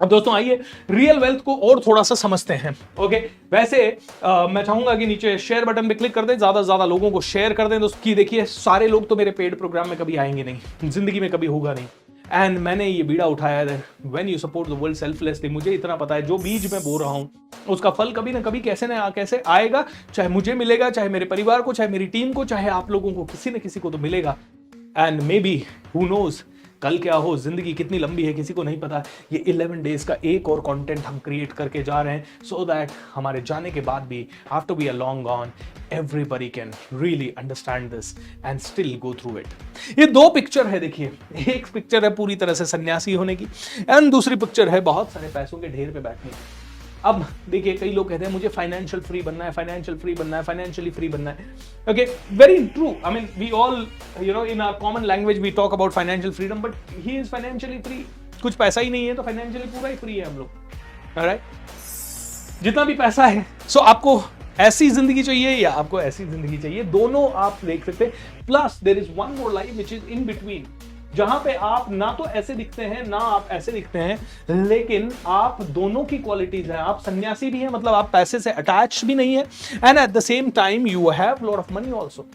अब दोस्तों आइए रियल वेल्थ को और थोड़ा सा समझते हैं। ओके, वैसे मैं चाहूंगा कि नीचे शेयर बटन पे क्लिक कर दें, ज्यादा से ज्यादा लोगों को शेयर कर दें दोस्तों। की देखिए, सारे लोग तो मेरे पेड प्रोग्राम में कभी आएंगे नहीं, जिंदगी में कभी होगा नहीं। एंड मैंने ये बीड़ा उठाया है, when you support the world selflessly. मुझे इतना पता है जो बीज मैं बो रहा हूं उसका फल कभी ना कभी कैसे ना कैसे आएगा, चाहे मुझे मिलेगा, चाहे मेरे परिवार को, चाहे मेरी टीम को, चाहे आप लोगों को, किसी न किसी को तो मिलेगा। And maybe who knows कल क्या हो, जिंदगी कितनी लंबी है किसी को नहीं पता। ये 11 डेज का एक और कंटेंट हम क्रिएट करके जा रहे हैं, सो दैट हमारे जाने के बाद भी, after we are long gone, everybody can really understand this and still go through it. ये दो पिक्चर है, देखिए, एक पिक्चर है पूरी तरह से सन्यासी होने की, एंड दूसरी पिक्चर है बहुत सारे पैसों के ढेर पे बैठने की। अब देखिए, कई लोग कहते हैं मुझे फाइनेंशियल फ्री बनना है, फाइनेंशियल फ्री बनना है, फाइनेंशियली फ्री बनना है। Okay, very true. I mean we all in our common language we talk about financial freedom, but he is financially free. कुछ पैसा ही नहीं है तो फाइनेंशियली पूरा ही फ्री है हम लोग। ऑलराइट, जितना भी पैसा है, सो आपको ऐसी जिंदगी चाहिए या आपको ऐसी जिंदगी चाहिए, दोनों आप देख सकते हैं। Plus there is one more life which is in between, जहां पे आप ना तो ऐसे दिखते हैं ना आप ऐसे दिखते हैं, लेकिन आप दोनों की क्वालिटीज हैं। आप सन्यासी भी हैं, मतलब आप पैसे से अटैच भी नहीं है, and at the same time you have lot of money also.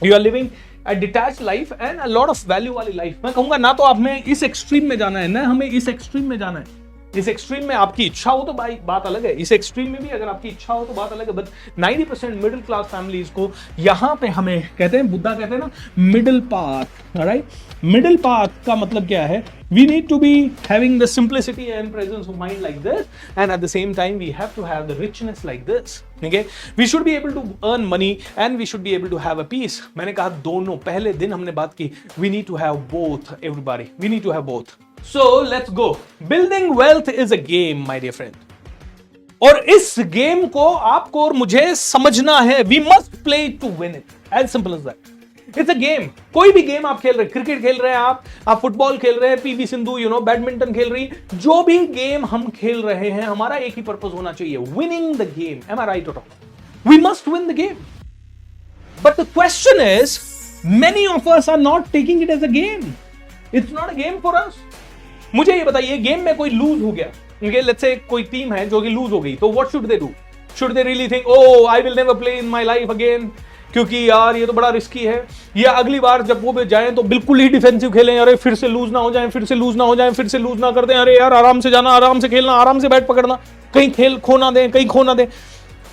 You are living a detached life and a lot of value वाली लाइफ। मैं कहूंगा ना तो आप में इस एक्सट्रीम में जाना है, ना हमें इस एक्सट्रीम में जाना है। इस एक्सट्रीम में आपकी इच्छा हो तो भाई बात अलग है, इस एक्सट्रीम में भी अगर आपकी इच्छा हो तो बात अलग है। बट 90% मिडिल क्लास फैमिलीज को यहां पे हमें कहते हैं, बुद्धा कहते हैं ना, middle path. Right, middle path का मतलब क्या है? We need to be having the simplicity and presence of mind like this, and at the same time we have to have the richness like this. Okay, we should be able to earn money and we should be able to have a peace. मैंने कहा दोनों, पहले दिन हमने बात की, we need to have both, everybody, we need to have both. So let's go. Building wealth is a game, my dear friend. और इस गेम को आपको और मुझे समझना है। We must play to win it. As simple as that. It's a game. कोई भी गेम आप खेल रहे हैं, क्रिकेट खेल रहे हैं आप फुटबॉल खेल रहे हैं, पीवी सिंधु बैडमिंटन खेल रही, जो भी गेम हम खेल रहे हैं, हमारा एक ही पर्पस होना चाहिए, winning the game. Am I right और wrong? We must win the game, but the question is many of us are not taking it as a game. It's not a game for us. मुझे ये बताइए, game में कोई loose हो गया, let's say कोई team है जो कि लूज हो गई, तो what should they do? Should they really think, oh I will never play in my life again, क्योंकि यार ये तो बड़ा रिस्की है, या अगली बार जब वो भी जाएं तो बिल्कुल ही डिफेंसिव खेलें, अरे फिर से लूज ना हो जाएं, फिर से लूज ना हो जाएं, फिर से लूज ना कर दें, अरे यार आराम से जाना, आराम से खेलना, आराम से बैट पकड़ना, कहीं खेल खो ना दें, कहीं खो ना दें।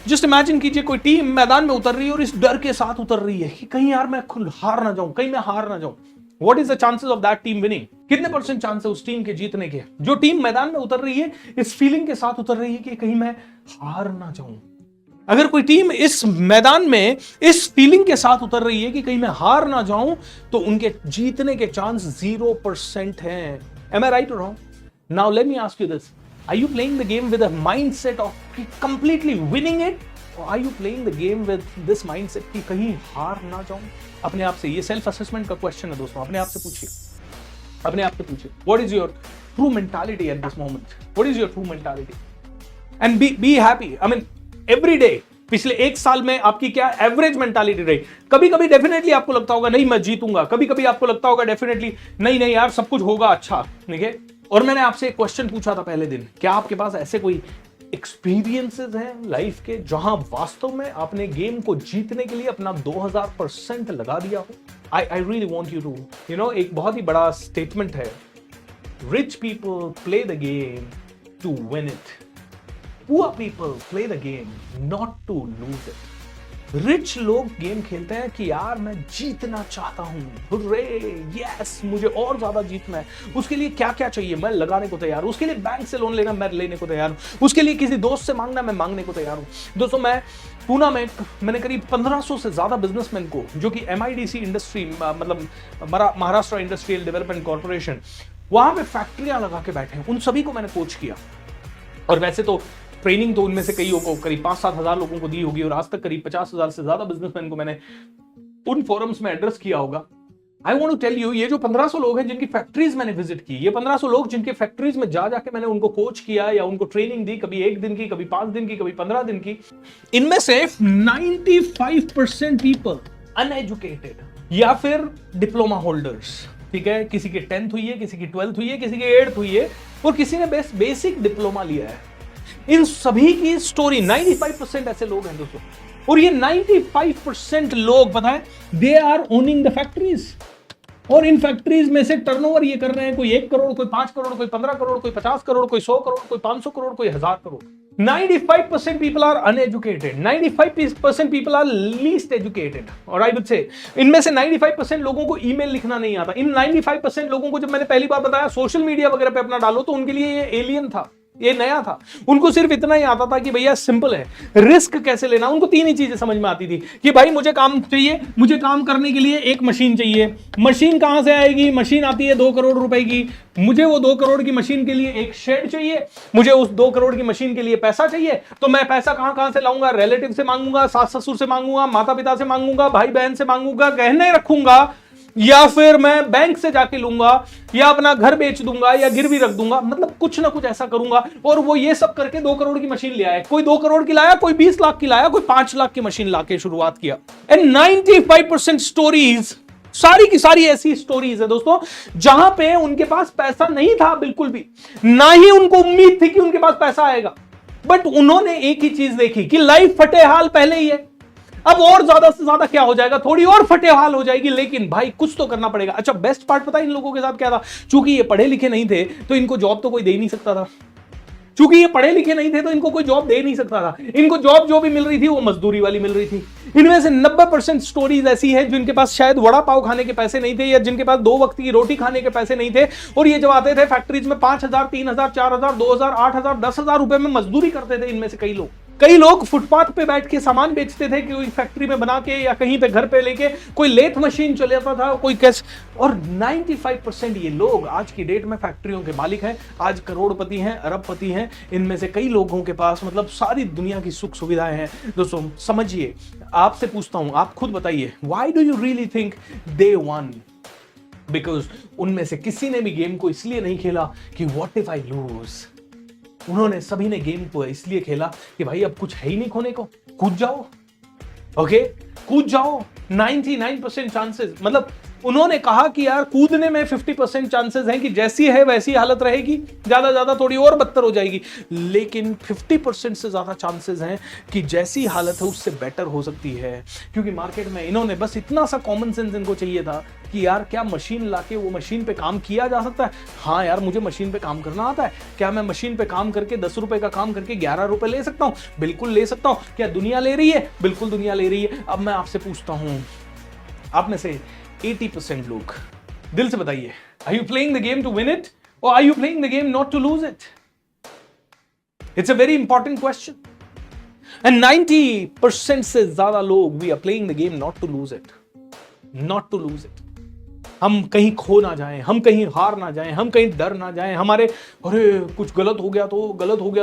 जस्ट इमेजिन कीजिए कोई टीम मैदान में उतर रही है और इस डर के साथ उतर रही है कि कहीं यार मैं हार ना जाऊं, कहीं मैं हार ना जाऊं। What is the chances of that team winning? कितने % चांस है उस टीम के जीतने के? जो टीम मैदान में उतर रही है इस फीलिंग के साथ उतर रही है कि कहीं मैं हार ना जाऊं। अगर कोई टीम इस मैदान में इस फीलिंग के साथ उतर रही है कि कहीं मैं हार ना जाऊं, तो उनके जीतने के चांस 0% हैं। Am I right or wrong? Now let me ask you this. Are you playing the game with a mindset of completely winning it? Or are you playing the game with this mindset कि कहीं हार ना जाऊं? अपने आप से, ये self assessment का क्वेश्चन है दोस्तों, अपने आप से पूछिए, अपने आप से पूछिए, what is your true mentality at this moment? What is your true mentality? And be happy. I mean every day, पिछले एक साल में आपकी क्या एवरेज मेंटालिटी रही? कभी कभी डेफिनेटली आपको लगता होगा नहीं मैं जीतूंगा, कभी कभी आपको लगता होगा डेफिनेटली नहीं यार सब कुछ होगा अच्छा, ठीक है। और मैंने आपसे एक क्वेश्चन पूछा था पहले दिन, क्या आपके पास ऐसे कोई एक्सपीरियंसेस हैं लाइफ के जहां वास्तव में आपने गेम को जीतने के लिए अपना 2000% लगा दिया हो? I really want you to एक बहुत ही बड़ा स्टेटमेंट है, rich people play the game to win it, poor people play the game not to lose it. Rich लोग गेम खेलते हैं कि यार मैं जीतना चाहता हूं, हुर्रे, यस मुझे और ज्यादा जीतना है, उसके लिए क्या क्या चाहिए मैं लगाने को तैयार हूं, उसके लिए बैंक से लोन लेना मैं लेने को तैयार हूं, उसके लिए किसी दोस्त से मांगना मैं मांगने को तैयार हूं। दोस्तों मैं पूना में मैंने करीब 1500 से ज्यादा बिजनेसमैन को, जो कि MIDC इंडस्ट्री मतलब महाराष्ट्र इंडस्ट्रियल डेवलपमेंट कॉर्पोरेशन, वहां पे फैक्ट्रियां लगा के बैठे हैं, उन सभी को मैंने कोच किया। और वैसे तो ट्रेनिंग तो उनमें से कईयों को करीब 5-7 हजार लोगों को दी होगी, और आज तक करीब 50,000 से ज्यादा बिजनेसमैन को मैंने उन फोरम्स में एड्रेस किया होगा। I want to tell you, ये जो 1500 लोग हैं जिनकी फैक्ट्रीज मैंने विजिट की, ये 1500 लोग जिनके फैक्ट्रीज में जाके मैंने उनको कोच किया या उनको ट्रेनिंग दी, कभी 1 दिन की, कभी 5 दिन की, कभी 15 दिन की, इनमें से 95% पीपल अनएजुकेटेड या फिर डिप्लोमा होल्डर्स, ठीक है, किसी की 10th हुई है, किसी की 12th हुई है, किसी की 8th हुई है, और किसी ने बेसिक डिप्लोमा लिया है। इन सभी की स्टोरी 95% ऐसे लोग हैं दोस्तों, और ये 95% लोग पता है they are owning the factories, और इन फैक्ट्रीज में से टर्नओवर ये कर रहे हैं, कोई 1 करोड़, कोई 5 करोड़, कोई 15 करोड़, कोई 50 करोड़, कोई 100 करोड़, कोई 500 करोड़, कोई 1000 crore. 95% people are uneducated, 95% people are least educated, और I would say इनमें से 95% लोगों को ईमेल लिखना नहीं आता। इन 95% लोगों को जब मैंने पहली बार बताया सोशल मीडिया वगैरह पे अपना डालो, तो उनके लिए ये एलियन था, ये नया था। उनको सिर्फ इतना ही आता था कि भैया सिंपल है, रिस्क कैसे लेना। उनको 3 ही चीजें समझ में आती थी कि भाई मुझे काम चाहिए, मुझे काम करने के लिए एक मशीन चाहिए। मशीन कहां से आएगी? मशीन आती है 2 करोड़ रुपए की। मुझे वो 2 करोड़ की मशीन के लिए एक शेड चाहिए, मुझे उस 2 करोड़ की मशीन के लिए पैसा चाहिए। तो मैं पैसा कहां से लाऊंगा? रिलेटिव से मांगूंगा, सास ससुर से मांगूंगा, माता पिता से मांगूंगा, भाई बहन से मांगूंगा, गहने रखूंगा, या फिर मैं बैंक से जाके लूंगा, या अपना घर बेच दूंगा, या गिरवी रख दूंगा। मतलब कुछ ना कुछ ऐसा करूंगा, और वो ये सब करके 2 करोड़ की मशीन ले आया। कोई 2 करोड़ की लाया, कोई 20 लाख की लाया, कोई 5 लाख की मशीन लाके शुरुआत किया। एंड 95% स्टोरीज, सारी की सारी ऐसी स्टोरीज है दोस्तों जहां पे उनके पास पैसा नहीं था बिल्कुल भी, ना ही उनको उम्मीद थी कि उनके पास पैसा आएगा, बट उन्होंने एक ही चीज देखी कि लाइफ फटेहाल पहले ही है, अब और ज्यादा से ज्यादा क्या हो जाएगा, थोड़ी और फटेहाल हो जाएगी, लेकिन भाई कुछ तो करना पड़ेगा। अच्छा, बेस्ट पार्ट पता है इन लोगों के साथ क्या था? चूंकि ये पढ़े लिखे नहीं थे तो इनको जॉब तो कोई दे नहीं सकता था। चूंकि ये पढ़े लिखे नहीं थे तो इनको कोई जॉब दे नहीं सकता था। इनको जॉब जो भी मिल रही थी वो मजदूरी वाली मिल रही थी। इनमें से 90% स्टोरीज ऐसी है जिनके पास शायद वड़ा पाव खाने के पैसे नहीं थे, या जिनके पास 2 वक्त की रोटी खाने के पैसे नहीं थे, और ये जब आते थे फैक्ट्रीज में 5000, 3000, 4000, 2000, 8000, 10,000 रुपए में मजदूरी करते थे। इनमें से कई लोग फुटपाथ पे बैठ के सामान बेचते थे, कोई फैक्ट्री में बना के या कहीं पे घर पे लेके, कोई लेथ मशीन चलाता था, कोई कैसे। और 95% ये लोग आज की डेट में फैक्ट्रियों के मालिक हैं, आज करोड़पति हैं, अरबपति हैं। इनमें से कई लोगों के पास मतलब सारी दुनिया की सुख सुविधाएं हैं। दोस्तों समझिए, आपसे पूछता हूं, आप खुद बताइए, why do you really think they one? Because उनमें से किसी ने भी गेम को इसलिए नहीं खेला कि व्हाट इफ आई लूज। उन्होंने सभी ने गेम को इसलिए खेला कि भाई अब कुछ है ही नहीं खोने को, कूद जाओ। ओके, कूद जाओ। 99% चांसेस, मतलब उन्होंने कहा कि यार कूदने में 50% चांसेस हैं कि जैसी है वैसी हालत रहेगी, ज्यादा ज्यादा थोड़ी और बदतर हो जाएगी, लेकिन 50% से ज्यादा चांसेस हैं कि जैसी हालत है उससे बेटर हो सकती है। क्योंकि मार्केट में इन्होंने बस इतना सा कॉमन सेंस इनको चाहिए था कि यार क्या मशीन लाके वो मशीन पे काम किया जा सकता है? हाँ यार, मुझे मशीन पे काम करना आता है। क्या मैं मशीन पे काम करके 10 रुपए का काम करके 11 रुपए ले सकता हूँ? बिल्कुल ले सकता हूँ। क्या दुनिया ले रही है? बिल्कुल दुनिया ले रही है। अब मैं आपसे पूछता हूँ, आप में से 80% लोग दिल से बताइए, are you playing the game to win it और are you playing the game not to lose it? It's a very important question. And 90% से ज्यादा लोग we are playing the game not to lose it, not to lose it. हम कहीं खो ना जाएं, हम कहीं हार ना जाएं, हम कहीं डर ना जाएं, हमारे अरे कुछ गलत हो गया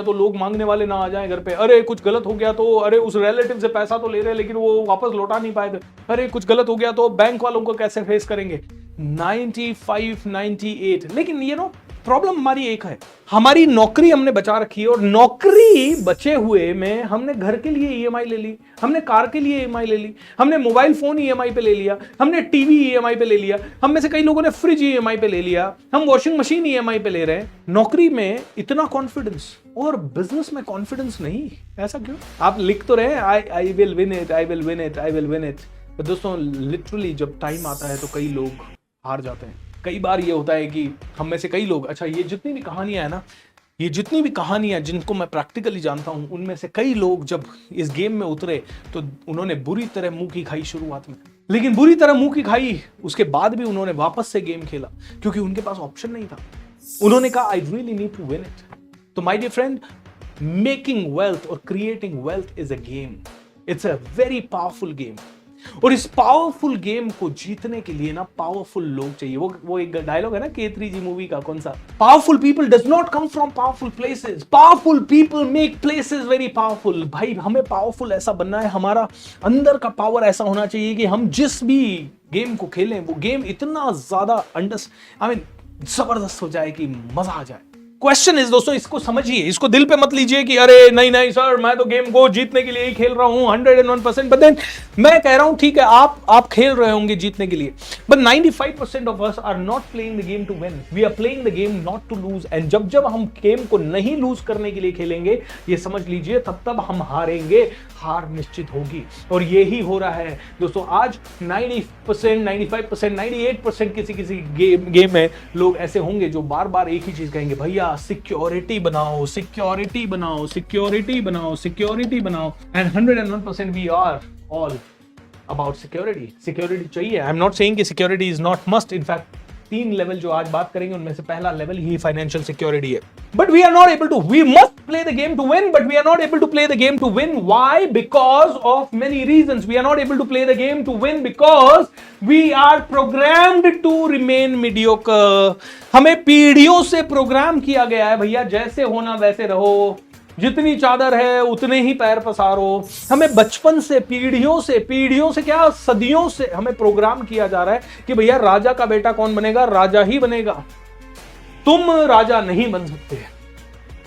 तो लोग मांगने वाले ना आ जाएं घर पे, अरे कुछ गलत हो गया तो अरे उस रिलेटिव से पैसा तो ले रहे लेकिन वो वापस लौटा नहीं पाए थे, अरे कुछ गलत हो गया तो बैंक वालों को कैसे फेस करेंगे। 95, 98, लेकिन ये नो प्रॉब्लम हमारी एक है, हमारी नौकरी हमने बचा रखी है, और नौकरी बचे हुए में हमने घर के लिए ईएमआई ले ली, हमने कार के लिए ईएमआई ले ली, हमने मोबाइल फोन ईएमआई पे ले लिया, हमने टीवी ईएमआई पे ले लिया, हम में से कई लोगों ने फ्रिज ईएमआई पे ले लिया, हम वॉशिंग मशीन ईएमआई पे ले रहे हैं। नौकरी में इतना कॉन्फिडेंस और बिजनेस में कॉन्फिडेंस नहीं, ऐसा क्यों? आप लिख तो रहे I will win it, I will win it, I will win it, पर दोस्तों लिटरली जब टाइम आता है तो कई लोग हार जाते हैं। कई बार ये होता है कि हम में से कई लोग, अच्छा ये जितनी भी कहानियां है ना, ये जितनी भी कहानियां जिनको मैं प्रैक्टिकली जानता हूं, उनमें से कई लोग जब इस गेम में उतरे तो उन्होंने बुरी तरह मुंह की खाई शुरुआत में, लेकिन बुरी तरह मुंह की खाई उसके बाद भी उन्होंने वापस से गेम खेला क्योंकि उनके पास ऑप्शन नहीं था। उन्होंने कहा I really need to win it. तो my dear friend, making wealth और creating wealth is a game, it's a very powerful game, और इस पावरफुल गेम को जीतने के लिए ना पावरफुल लोग चाहिए। वो एक डायलॉग है ना K3G मूवी का, कौन सा? Powerful people does not come from powerful places, powerful people make places very powerful. भाई हमें पावरफुल ऐसा बनना है, हमारा अंदर का पावर ऐसा होना चाहिए कि हम जिस भी गेम को खेलें वो गेम इतना ज्यादा जबरदस्त हो जाए कि मजा आ जाए। क्वेश्चन इज दोस्तों, इसको समझिए, इसको दिल पे मत लीजिए कि अरे नहीं नहीं सर मैं तो गेम को जीतने के लिए ही खेल रहा हूं 101%। बट देन मैं कह रहा हूं ठीक है, आप खेल रहे होंगे जीतने के लिए, but 95% of us are not playing the game to win, we are playing the game not to lose. And जब जब हम गेम को नहीं लूज करने के लिए खेलेंगे, ये समझ लीजिए तब हम हारेंगे, हार निश्चित होगी। और यही हो रहा है दोस्तों आज 90%, 95%, 98% किसी गेम में लोग ऐसे होंगे जो बार बार एक ही चीज कहेंगे, भैया सिक्योरिटी बनाओ, सिक्योरिटी बनाओ, सिक्योरिटी बनाओ, सिक्योरिटी बनाओ। And 101% we are all about security. Security चाहिए, आई एम नॉट सेइंग कि security is not must, in fact 3 level जो आज बात करेंगे उनमें से पहला लेवल ही फाइनेंशियल सिक्योरिटी है। But we are not able to, we must play the game to win, but we are not able to play the game to win. Why? Because of many reasons. We are not able to play the game to win because we are programmed to remain mediocre. हमें पीढ़ियों से programme किया गया है, भैया जैसे होना वैसे रहो, जितनी चादर है उतने ही पैर पसारो। हमें बचपन से पीढ़ियों से क्या सदियों से हमें प्रोग्राम किया जा रहा है कि भैया राजा का बेटा कौन बनेगा? राजा ही बनेगा, तुम राजा नहीं बन सकते।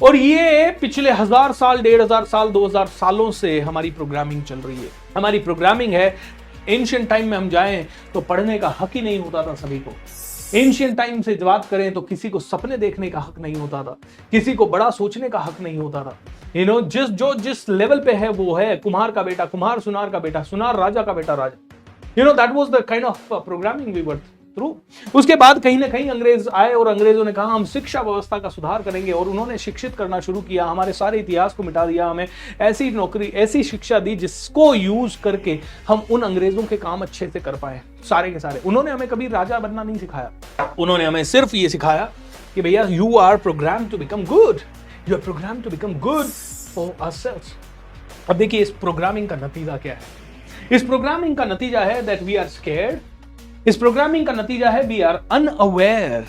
और ये पिछले 1000 साल, 1500 साल, 2000 सालों से हमारी प्रोग्रामिंग चल रही है। हमारी प्रोग्रामिंग है, एंशिएंट टाइम में हम जाएं तो पढ़ने का हक ही नहीं होता था सभी को। एंशिएंट टाइम से बात करें तो किसी को सपने देखने का हक नहीं होता था, किसी को बड़ा सोचने का हक नहीं होता था। जिस लेवल पे है वो है, कुम्हार का बेटा कुम्हार, सुनार का बेटा सुनार, राजा का बेटा राजा। That was the kind of programming we were through. उसके बाद कहीं ना कहीं अंग्रेज आए और अंग्रेजों ने कहा हम शिक्षा व्यवस्था का सुधार करेंगे, और उन्होंने शिक्षित करना शुरू किया, हमारे सारे इतिहास को मिटा दिया, हमें ऐसी नौकरी, ऐसी शिक्षा दी जिसको यूज करके हम उन अंग्रेजों के काम अच्छे से कर पाए, सारे के सारे। उन्होंने हमें कभी राजा बनना नहीं सिखाया, उन्होंने हमें सिर्फ ये सिखाया कि भैया you are program to become good, you are program to become good for ourselves. अब देखिए इस प्रोग्रामिंग का नतीजा क्या है। इस प्रोग्रामिंग का नतीजा है दैट वी आर स्केयर्ड। इस प्रोग्रामिंग का नतीजा है वी आर अनअवेयर,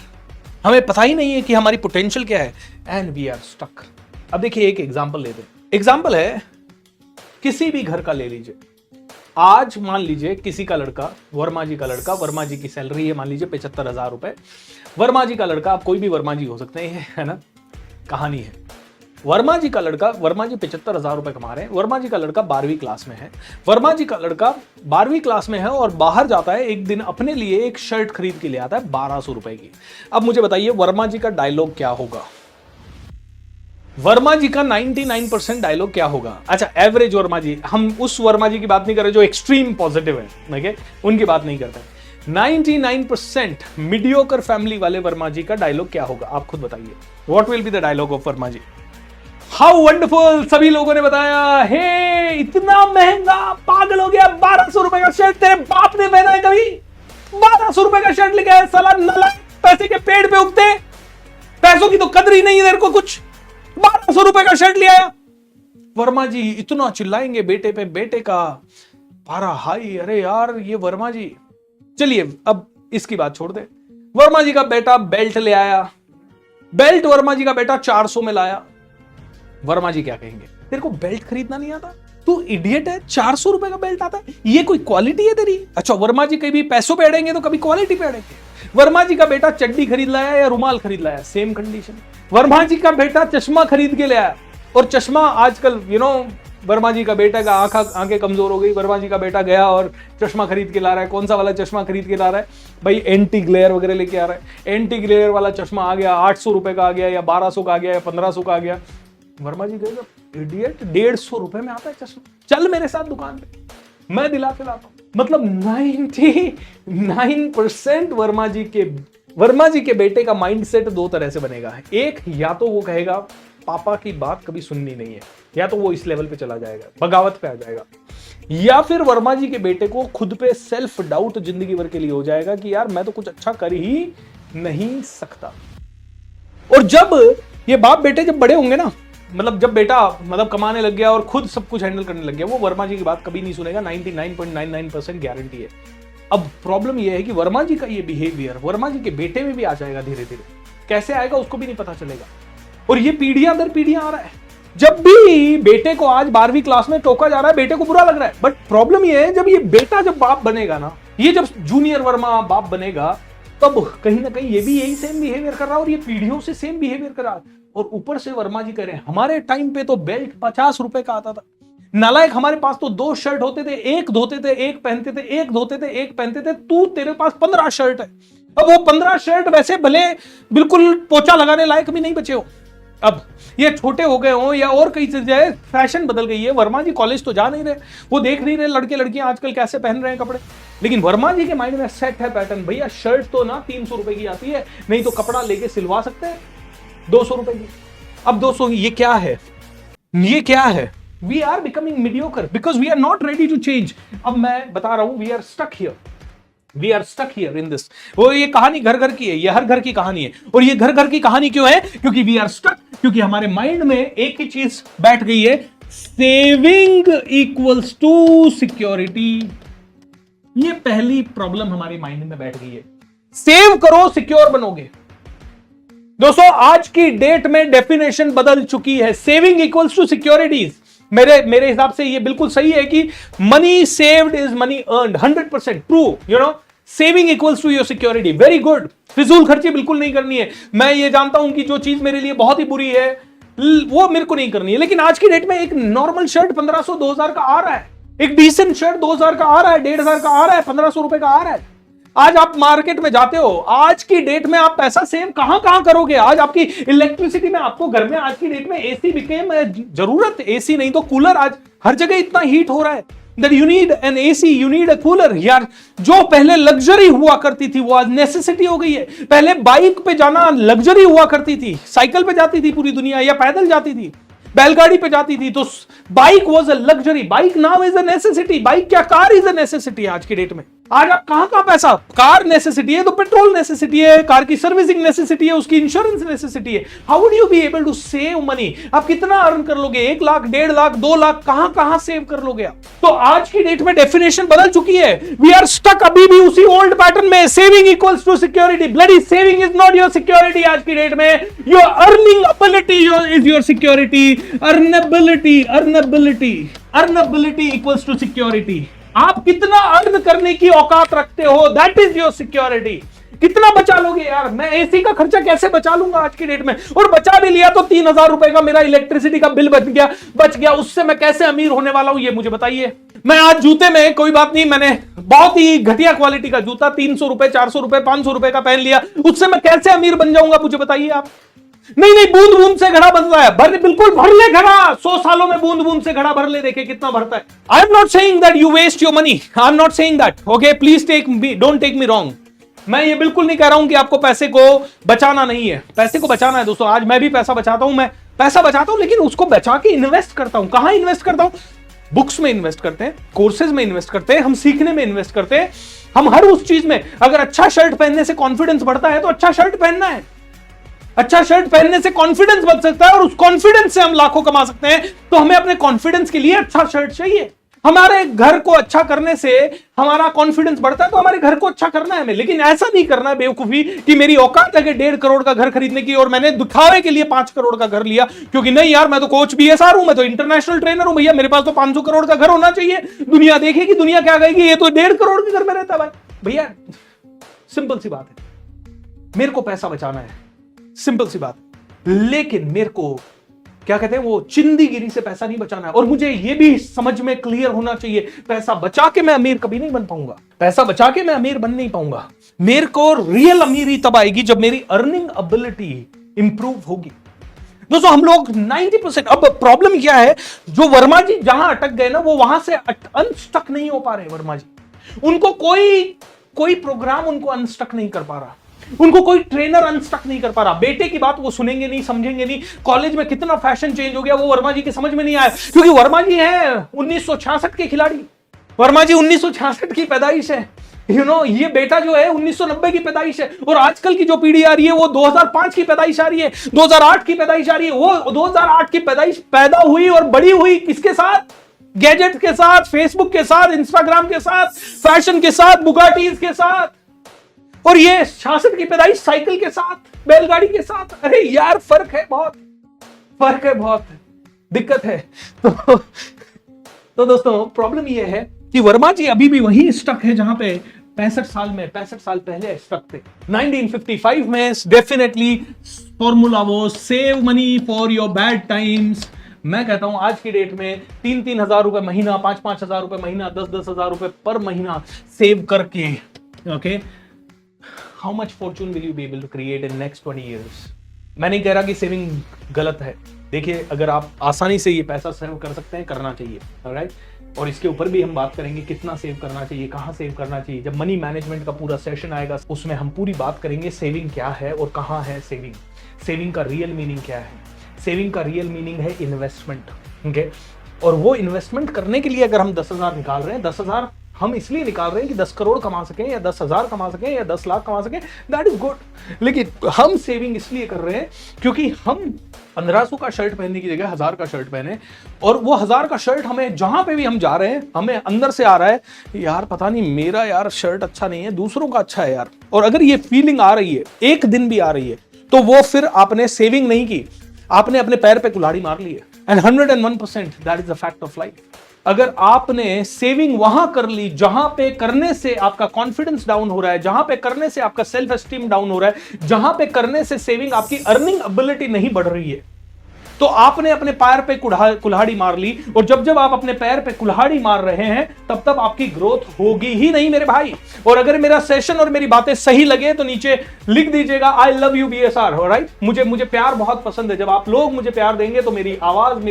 हमें पता ही नहीं है कि हमारी पोटेंशियल क्या है, एंड वी आर स्टक। अब देखिए एक एग्जांपल लेते हैं। एग्जांपल है किसी भी घर का ले लीजिए। आज मान लीजिए किसी का लड़का, वर्मा जी का लड़का, वर्मा जी की सैलरी है मान लीजिए 75,000 रुपए। वर्मा जी का लड़का, आप कोई भी वर्मा जी हो सकते हैं, है ना, कहानी है। वर्मा जी का लड़का, वर्मा जी 75,000 रुपए कमा रहे हैं। वर्मा जी का लड़का 12वीं क्लास में है। वर्मा जी का लड़का 12वीं क्लास में है और बाहर जाता है, एक दिन अपने लिए एक शर्ट खरीद के ले आता है 1200 रुपए की। अब मुझे बताइए वर्मा जी का डायलॉग क्या होगा? वर्मा जी का 99% डायलॉग क्या होगा? अच्छा एवरेज वर्मा जी, हम उस वर्मा जी की बात नहीं कर रहे जो एक्सट्रीम पॉजिटिव है, उनकी बात नहीं करते। 99% मीडियोकर फैमिली वाले वर्मा जी का डायलॉग क्या होगा? आप खुद बताइए। What will be the dialogue of Varma ji? How wonderful! सभी लोगों ने बताया, हे इतना महंगा, पागल हो गया, 1200 रुपए का शर्ट तेरे बाप ने पहना है कभी? 1200 रुपए का शर्ट लेके आया साला नालायक, पैसे के पेड़ पे उगते, पैसों की तो कदर ही नहीं है तेरे को कुछ, 1200 रुपए का शर्ट ले आया। वर्मा जी इतना चिल्लाएंगे बेटे पे, बेटे का पारा हाई, अरे यार ये वर्मा जी। चलिए अब इसकी बात छोड़ दे। वर्मा जी का बेटा बेल्ट ले आया, बेल्ट वर्मा जी का बेटा 400 में लाया। वर्मा जी क्या कहेंगे? तेरे को बेल्ट खरीदना नहीं आता, तू इडियट है, 400 रुपए का बेल्ट आता है, ये कोई क्वालिटी है तेरी? अच्छा वर्मा जी कभी पैसों पे अड़ेंगे तो कभी क्वालिटी पे अड़ेंगे। वर्मा जी का बेटा चड्डी खरीद लाया या रुमाल खरीद लाया, सेम कंडीशन। वर्मा जी का बेटा चश्मा खरीद के ले आया, और चश्मा आजकल वर्मा जी का बेटा का आंखें कमजोर हो गई, वर्मा जी का बेटा गया और चश्मा खरीद के ला रहा है। कौन सा वाला चश्मा खरीद के ला रहा है भाई? एंटी ग्लेयर वगैरह लेके आ रहा है। एंटी ग्लेयर वाला चश्मा आ गया, 800 रुपए का आ गया, या 1200 का आ गया, या 1500 का आ गया। वर्मा जी कहेगा इडियट, 150 रुपए में आता है चश्मा, चल मेरे साथ दुकान पे, मैं दिला के लाता हूं। मतलब 99% वर्मा जी के बेटे का माइंडसेट दो तरह से बनेगा। एक, या तो वो कहेगा पापा की बात कभी सुननी नहीं है, या तो वो इस लेवल पे चला जाएगा, बगावत पे आ जाएगा। या फिर वर्मा जी के बेटे को खुद पे सेल्फ डाउट जिंदगी भर के लिए हो जाएगा कि यार मैं तो कुछ अच्छा कर ही नहीं सकता। और जब ये बाप बेटे जब बड़े होंगे ना, मतलब जब बेटा कमाने लग गया और खुद सब कुछ हैंडल करने लग गया, वो वर्मा जी की बात कभी नहीं सुनेगा, 99.99% गारंटी है। अब प्रॉब्लम यह है कि वर्मा जी का ये बिहेवियर वर्मा जी के बेटे में भी आ जाएगा धीरे धीरे। कैसे आएगा उसको भी नहीं पता चलेगा, और ये पीढ़ियां दर पीढ़ियां आ रहा है। जब भी बेटे को आज 12वीं क्लास में टोका जा रहा है, बेटे को बुरा लग रहा है। बट प्रॉब्लम ये है जब ये बेटा जब बाप बनेगा ना, ये जब जूनियर वर्मा बाप बनेगा, तब कहीं ना कहीं ये भी यही सेम बिहेवियर कर रहा है और ये पीढ़ियों से सेम बिहेवियर कर रहा है। और ऊपर से वर्मा जी कह रहे हैं हमारे टाइम पे तो बेल्ट 50 रुपए का आता था। नालायक, हमारे पास तो 2 शर्ट होते थे, एक धोते थे एक पहनते थे, एक धोते थे एक पहनते थे। तू, तेरे पास 15 शर्ट है। अब वो 15 शर्ट वैसे भले बिल्कुल पोछा लगाने लायक भी नहीं बचे हो, अब ये छोटे हो गए हो या और कई चीजें, फैशन बदल गई है। वर्मा जी कॉलेज तो जा नहीं रहे, वो देख नहीं रहे लड़के लड़कियां आजकल कैसे पहन रहे हैं कपड़े, लेकिन वर्मा जी के माइंड में सेट है पैटर्न, भैया शर्ट तो ना 300 रुपए की आती है, नहीं तो कपड़ा लेके सिलवा सकते हैं 200 रुपए की। अब 200, ये क्या है, ये क्या है? We are becoming mediocre because we are not ready to change. अब मैं बता रहा हूं, we are stuck here, we are stuck here in this. वो ये कहानी घर घर की है, ये हर घर की कहानी है। और ये घर घर की कहानी क्यों है? क्योंकि वी आर स्टक, क्योंकि हमारे माइंड में एक ही चीज बैठ गई है, सेविंग इक्वल्स टू सिक्योरिटी। ये पहली प्रॉब्लम हमारे माइंड में बैठ गई है। सेव करो, सिक्योर बनोगे। दोस्तों आज की डेट में डेफिनेशन बदल चुकी है, सेविंग इक्वल्स टू सिक्योरिटीज। मेरे हिसाब से ये बिल्कुल सही है कि money saved is money earned, 100% true. You know, saving equals to your security, very good. फिजूल खर्ची बिल्कुल नहीं करनी है। मैं ये जानता हूं कि जो चीज मेरे लिए बहुत ही बुरी है वो मेरे को नहीं करनी है, लेकिन आज की डेट में एक नॉर्मल शर्ट 1500 2000 का आ रहा है, एक डिसेंट शर्ट 2000 का आ रहा है, 1500 का आ रहा है, 1500 रुपए का आ रहा है। आज आप मार्केट में जाते हो, आज की डेट में आप पैसा सेव कहां कहां करोगे? आज आपकी इलेक्ट्रिसिटी में, आपको घर में आज की डेट में एसी बिकेम जरूरत, एसी नहीं तो कूलर। आज हर जगह इतना हीट हो रहा है that you need an AC, you need a cooler। यार जो पहले लग्जरी हुआ करती थी वो आज नेसेसिटी हो गई है। पहले बाइक पे जाना लग्जरी हुआ करती थी, साइकिल पे जाती थी पूरी दुनिया या पैदल जाती थी, बैलगाड़ी पे जाती थी, तो bike was a luxury, bike now is a necessity. Bike क्या, कार इज अ नेसेसिटी आज की डेट में। आज आप कहां पैसा, कार नेसेसिटी है तो पेट्रोल नेसेसिटी है, कार की सर्विसिंग नेसेसिटी है, उसकी इंश्योरेंस नेसेसिटी है। How would you be able to save money? आप कितना अर्न कर लोगे? 1 लाख, 1.5 लाख, 2 लाख, कहां सेव कर लोगे आप? तो आज की डेट में डेफिनेशन बदल चुकी है। वी आर स्टक अभी भी उसी ओल्ड पैटर्न में, saving equals to security. Bloody saving is not your security आज की डेट में, your earning ability is your security. Earnability equals to security. आप कितना अर्न करने की औकात रखते हो, दैट इज योर सिक्योरिटी। कितना बचा लोगे यार? मैं एसी का खर्चा कैसे बचा लूंगा आज की डेट में? और बचा भी लिया तो 3000 रुपए का मेरा इलेक्ट्रिसिटी का बिल बच गया, उससे मैं कैसे अमीर होने वाला हूं ये मुझे बताइए। मैं आज जूते में, कोई बात नहीं, मैंने बहुत ही घटिया क्वालिटी का जूता 300 रुपए, 400 रुपए, 500 रुपए का पहन लिया, उससे मैं कैसे अमीर बन जाऊंगा मुझे बताइए आप। नहीं, बूंद बूंद से घड़ा बनता है, बिल्कुल भर ले घड़ा। 100 सालों में बूंद बूंद से घड़ा भर ले, देखे कितना भरता है। I am not saying that you waste your money, I am not saying that, okay, please don't take me wrong. मैं ये बिल्कुल नहीं कह रहा हूं कि आपको पैसे को बचाना नहीं है, पैसे को बचाना है दोस्तों। आज मैं भी पैसा बचाता हूं, मैं पैसा बचाता हूं, लेकिन उसको बचा के इन्वेस्ट करता हूं। कहां इन्वेस्ट करता हूं? बुक्स में इन्वेस्ट करते हैं, कोर्सेज में इन्वेस्ट करते हैं, हम सीखने में इन्वेस्ट करते हैं, हम हर उस चीज में। अगर अच्छा शर्ट पहनने से कॉन्फिडेंस बढ़ता है तो अच्छा शर्ट पहनना है। अच्छा शर्ट पहनने से कॉन्फिडेंस बढ़ सकता है और उस कॉन्फिडेंस से हम लाखों कमा सकते हैं। तो हमें अपने कॉन्फिडेंस के लिए अच्छा शर्ट चाहिए। हमारे घर को अच्छा करने से हमारा कॉन्फिडेंस बढ़ता है, तो हमारे घर को अच्छा करना है हमें। लेकिन ऐसा नहीं करना है बेवकूफी कि मेरी औकात है 1.5 करोड़ का घर खरीदने की और मैंने दिखावे के लिए 5 करोड़ का घर लिया, क्योंकि नहीं यार मैं तो कोच बीएसआर हूं, मैं तो इंटरनेशनल ट्रेनर हूं, भैया मेरे पास तो 500 करोड़ का घर होना चाहिए। दुनिया देखेगी, दुनिया क्या कहेगी, ये तो 1.5 करोड़ के घर में रहता है भाई। भैया सिंपल सी बात है, मेरे को पैसा बचाना है, सिंपल सी बात। लेकिन मेरे को क्या कहते हैं, वो चिंदीगिरी से पैसा नहीं बचाना है। और मुझे ये भी समझ में क्लियर होना चाहिए, पैसा बचा के मैं अमीर कभी नहीं बन पाऊंगा, पैसा बचा के मैं अमीर बन नहीं पाऊंगा। मेरे को रियल अमीरी तब आएगी जब मेरी अर्निंग एबिलिटी इंप्रूव होगी। दोस्तों हम लोग 90%, अब प्रॉब्लम क्या है, जो वर्मा जी जहां अटक गए ना, वो वहां से अनस्टक नहीं हो पा रहे वर्मा जी। उनको कोई प्रोग्राम उनको अनस्टक नहीं कर पा रहा, उनको कोई ट्रेनर अनस्टक नहीं कर पा रहा। बेटे की बात वो सुनेंगे नहीं, समझेंगे नहीं। कॉलेज में कितना फैशन चेंज हो गया वो वर्मा जी की समझ में नहीं आया, क्योंकि वर्मा जी हैं 1966 के खिलाड़ी। वर्मा जी 1966 की पैदाइश है, ये बेटा जो है 1990 की पैदाइश है। और आजकल की जो पीढ़ी आ रही है वो 2005 की पैदाइश आ रही है, 2008 की पैदाइश आ रही है। वो 2008 की पैदाइश पैदा हुई और बड़ी हुई किसके साथ? गैजेट के साथ, फेसबुक के साथ, इंस्टाग्राम के साथ, फैशन के साथ, बुगाटीज के साथ। और ये 66 की पैदाइश साइकिल के साथ, बैलगाड़ी के साथ। अरे यार फर्क है बहुत, दिक्कत है। तो दोस्तों प्रॉब्लम ये है कि वर्मा जी अभी भी वहीं स्टक है जहां पे 65 साल में, 65 साल पहले स्टक थे। 1955 में डेफिनेटली फॉर्मूला वो save money for your bad times. मैं कहता हूं आज की डेट में 3-3 हजार रुपए महीना, 5-5 हजार रुपए महीना, 10-10 हजार रुपए पर महीना सेव करके, okay, how much fortune will you be able to create in next 20 years? मैं नहीं कह रहा कि सेविंग गलत है। देखिए, अगर आप आसानी से ये पैसा सेव कर सकते हैं, करना चाहिए, ऑलराइट। और इसके ऊपर भी हम बात करेंगे कितना सेव करना चाहिए, कहाँ सेव करना चाहिए। जब मनी मैनेजमेंट का पूरा सेशन आएगा उसमें हम पूरी बात करेंगे सेविंग क्या है और कहाँ है सेविंग, सेविंग का रियल मीनिंग क्या है। सेविंग का रियल मीनिंग है इन्वेस्टमेंट, ओके। और वो इन्वेस्टमेंट करने के लिए अगर हम 10,000 निकाल रहे हैं, 10,000 हम इसलिए निकाल रहे हैं कि 10 करोड़ कमा सकें या 10,000 कमा सकें या 10 लाख कमा सकें, दैट इज गुड। लेकिन हम सेविंग इसलिए कर रहे हैं क्योंकि हम 1500 का शर्ट पहनने की जगह 1000 का शर्ट पहने, और वो 1000 का शर्ट हमें जहां पे भी हम जा रहे हैं हमें अंदर से आ रहा है, यार पता नहीं मेरा यार शर्ट अच्छा नहीं है, दूसरों का अच्छा है यार। और अगर ये फीलिंग आ रही है, एक दिन भी आ रही है, तो वो फिर आपने सेविंग नहीं की, आपने अपने पैर पे कुल्हाड़ी मार ली है। And 101% that is the fact of life. अगर आपने सेविंग वहां कर ली जहां पे करने से आपका कॉन्फिडेंस डाउन हो रहा है, जहां पे करने से आपका सेल्फ एस्टीम डाउन हो रहा है, जहां पे करने से सेविंग आपकी अर्निंग एबिलिटी नहीं बढ़ रही है, तो आपने अपने पैर पे कुल्हाड़ी मार ली। और जब जब आप अपने पैर पे कुल्हाड़ी मार रहे हैं तब तब आपकी ग्रोथ होगी ही नहीं मेरे भाई। और अगर मेरा सेशन और मेरी बातें सही लगे तो नीचे लिख दीजिएगा I love you BSR, right. मुझे प्यार बहुत पसंद है। जब आप लोग मुझे प्यार देंगे तो मेरी आवाज,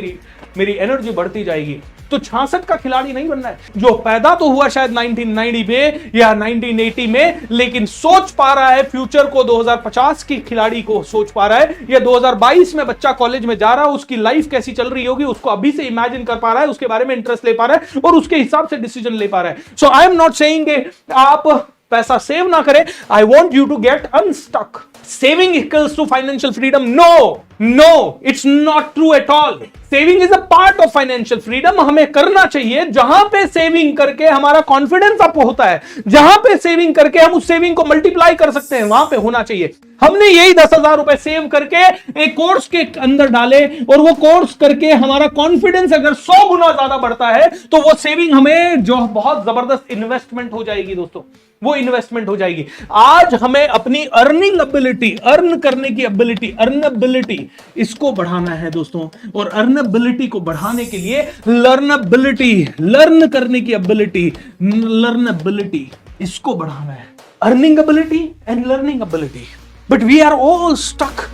मेरी एनर्जी बढ़ती जाएगी। तो 66 का खिलाड़ी नहीं बनना है जो पैदा तो हुआ शायद 1990 में या 1980 में, लेकिन सोच पा रहा है फ्यूचर को, 2050 की खिलाड़ी को सोच पा रहा है, या 2022 में बच्चा कॉलेज में जा रहा है, उसकी लाइफ कैसी चल रही होगी उसको अभी से इमेजिन कर पा रहा है, उसके बारे में इंटरेस्ट ले पा रहा है और उसके हिसाब से डिसीजन ले पा रहा है। So I am not saying आप पैसा सेव ना करें, I want you to get unstuck. Saving equals to financial freedom, no, it's not true at all. Saving is a part of financial freedom. हमें करना चाहिए जहां पे सेविंग करके हमारा कॉन्फिडेंस अप होता है, जहां पे सेविंग करके हम उस सेविंग को मल्टीप्लाई कर सकते हैं, वहां पे होना चाहिए। हमने यही 10,000 रुपए सेव करके एक कोर्स के अंदर डाले, और वो कोर्स करके हमारा कॉन्फिडेंस अगर 100 गुना ज्यादा बढ़ता है तो वो सेविंग हमें जो बहुत जबरदस्त इन्वेस्टमेंट हो जाएगी दोस्तों, वो इन्वेस्टमेंट हो जाएगी। आज हमें अपनी अर्निंग एबिलिटी, अर्न करने की एबिलिटी, अर्नएबिलिटी, इसको बढ़ाना है दोस्तों। और अर्नएबिलिटी को बढ़ाने के लिए लर्नएबिलिटी, लर्न करने की एबिलिटी, लर्नएबिलिटी, इसको बढ़ाना है। Earning ability and learning ability, but we are all stuck